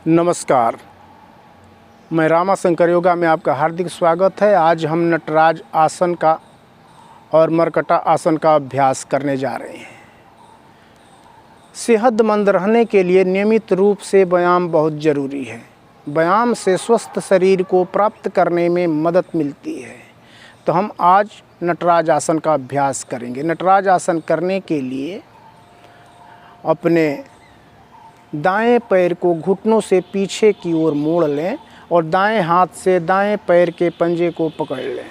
नमस्कार, मैं रामाशंकर योगा में आपका हार्दिक स्वागत है। आज हम नटराज आसन का और मरकटा आसन का अभ्यास करने जा रहे हैं। सेहतमंद रहने के लिए नियमित रूप से व्यायाम बहुत ज़रूरी है। व्यायाम से स्वस्थ शरीर को प्राप्त करने में मदद मिलती है। तो हम आज नटराज आसन का अभ्यास करेंगे। नटराज आसन करने के लिए अपने दाएं पैर को घुटनों से पीछे की ओर मोड़ लें और दाएं हाथ से दाएं पैर के पंजे को पकड़ लें।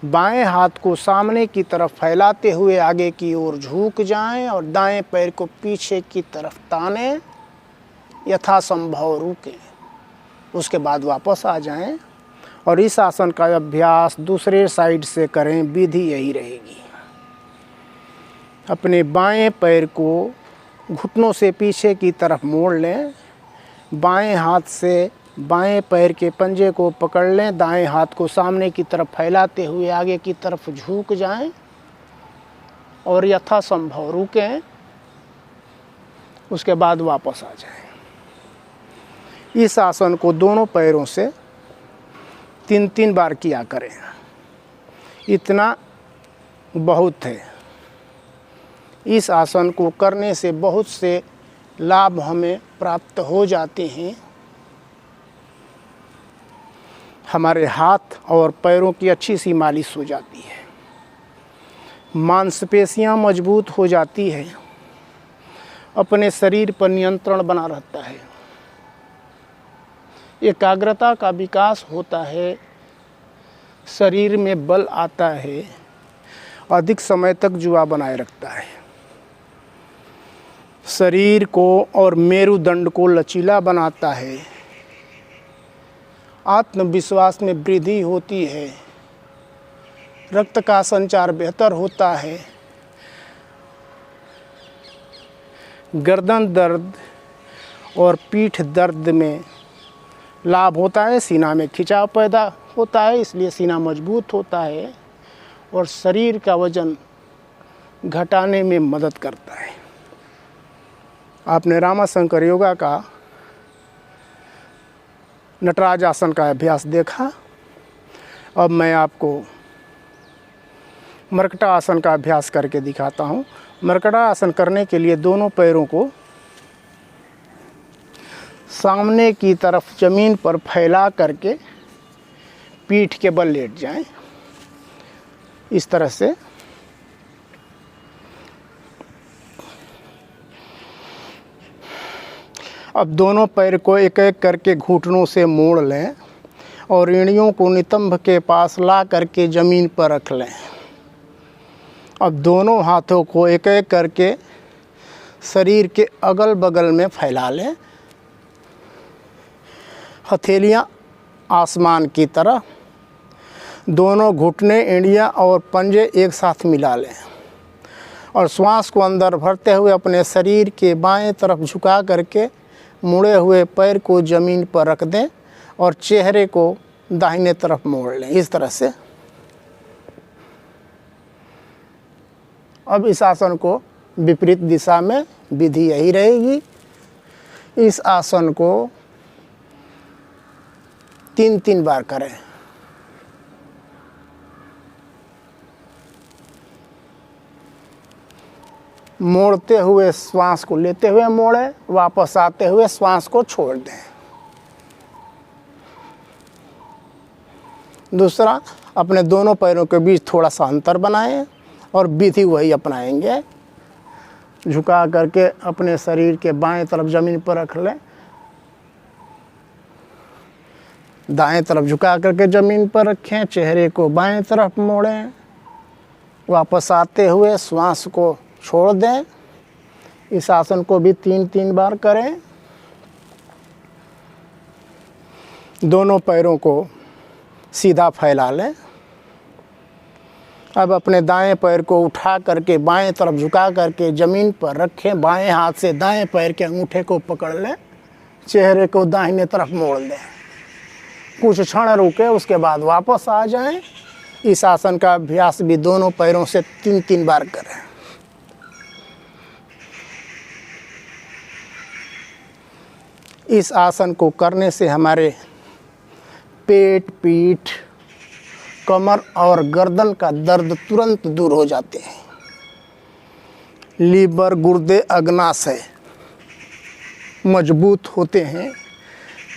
बाएं हाथ को सामने की तरफ फैलाते हुए आगे की ओर झुक जाएं और दाएं पैर को पीछे की तरफ तानें, यथासंभव रुकें। उसके बाद वापस आ जाएं और इस आसन का अभ्यास दूसरे साइड से करें। विधि यही रहेगी। अपने बाएं पैर को घुटनों से पीछे की तरफ मोड़ लें, बाएं हाथ से बाएं पैर के पंजे को पकड़ लें, दाएं हाथ को सामने की तरफ फैलाते हुए आगे की तरफ झुक जाएं और यथासंभव रुकें। उसके बाद वापस आ जाएं। इस आसन को दोनों पैरों से 3-3 बार किया करें। इतना बहुत है। इस आसन को करने से बहुत से लाभ हमें प्राप्त हो जाते हैं। हमारे हाथ और पैरों की अच्छी सी मालिश हो जाती है, मांसपेशियां मजबूत हो जाती है, अपने शरीर पर नियंत्रण बना रहता है, एकाग्रता का विकास होता है, शरीर में बल आता है, अधिक समय तक जुआ बनाए रखता है, शरीर को और मेरुदंड को लचीला बनाता है, आत्मविश्वास में वृद्धि होती है, रक्त का संचार बेहतर होता है, गर्दन दर्द और पीठ दर्द में लाभ होता है, सीना में खिंचाव पैदा होता है, इसलिए सीना मजबूत होता है और शरीर का वजन घटाने में मदद करता है। आपने रामाशंकर योगा का नटराज आसन का अभ्यास देखा। अब मैं आपको मरकटा आसन का अभ्यास करके दिखाता हूँ। मरकटा आसन करने के लिए दोनों पैरों को सामने की तरफ ज़मीन पर फैला करके पीठ के बल लेट जाएं। इस तरह से अब दोनों पैर को एक एक करके घुटनों से मोड़ लें और एड़ियों को नितंब के पास ला करके ज़मीन पर रख लें। अब दोनों हाथों को एक एक करके शरीर के अगल बगल में फैला लें, हथेलियां आसमान की तरह। दोनों घुटने, एड़ियाँ और पंजे एक साथ मिला लें और श्वास को अंदर भरते हुए अपने शरीर के बाएं तरफ झुका करके मुड़े हुए पैर को ज़मीन पर रख दें और चेहरे को दाहिने तरफ मोड़ लें। इस तरह से अब इस आसन को विपरीत दिशा में विधि यही रहेगी। इस आसन को 3-3 बार करें। मोड़ते हुए श्वास को लेते हुए मोड़ें, वापस आते हुए श्वास को छोड़ दें। दूसरा, अपने दोनों पैरों के बीच थोड़ा सा अंतर बनाएं और विधि वही अपनाएंगे। झुका करके अपने शरीर के बाएं तरफ ज़मीन पर रख लें, दाएं तरफ झुका करके ज़मीन पर रखें, चेहरे को बाएं तरफ मोड़ें, वापस आते हुए श्वास को छोड़ दें। इस आसन को भी 3-3 बार करें। दोनों पैरों को सीधा फैला लें। अब अपने दाएं पैर को उठा करके बाएं तरफ झुका करके ज़मीन पर रखें, बाएं हाथ से दाएं पैर के अंगूठे को पकड़ लें, चेहरे को दाहिने तरफ मोड़ लें। कुछ क्षण रुके, उसके बाद वापस आ जाएं। इस आसन का अभ्यास भी दोनों पैरों से 3-3 बार करें। इस आसन को करने से हमारे पेट, पीठ, कमर और गर्दन का दर्द तुरंत दूर हो जाते हैं। लीवर, गुर्दे, अग्नाशय मजबूत होते हैं।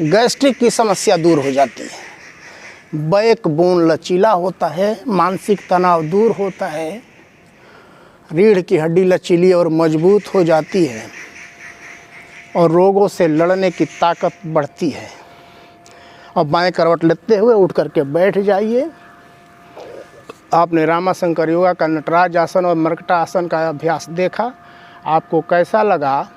गैस्ट्रिक की समस्या दूर हो जाती है। बैकबोन लचीला होता है। मानसिक तनाव दूर होता है। रीढ़ की हड्डी लचीली और मजबूत हो जाती है और रोगों से लड़ने की ताकत बढ़ती है। और बाएं करवट लेते हुए उठ करके बैठ जाइए। आपने रामाशंकर योगा का नटराज आसन और मरकटा आसन का अभ्यास देखा। आपको कैसा लगा?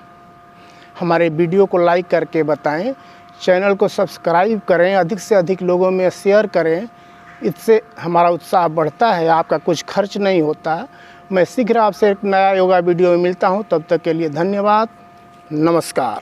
हमारे वीडियो को लाइक करके बताएं। चैनल को सब्सक्राइब करें, अधिक से अधिक लोगों में शेयर करें। इससे हमारा उत्साह बढ़ता है। आपका कुछ खर्च नहीं होता। मैं शीघ्र आपसे एक नया योगा वीडियो में मिलता हूं। तब तक के लिए धन्यवाद। नमस्कार।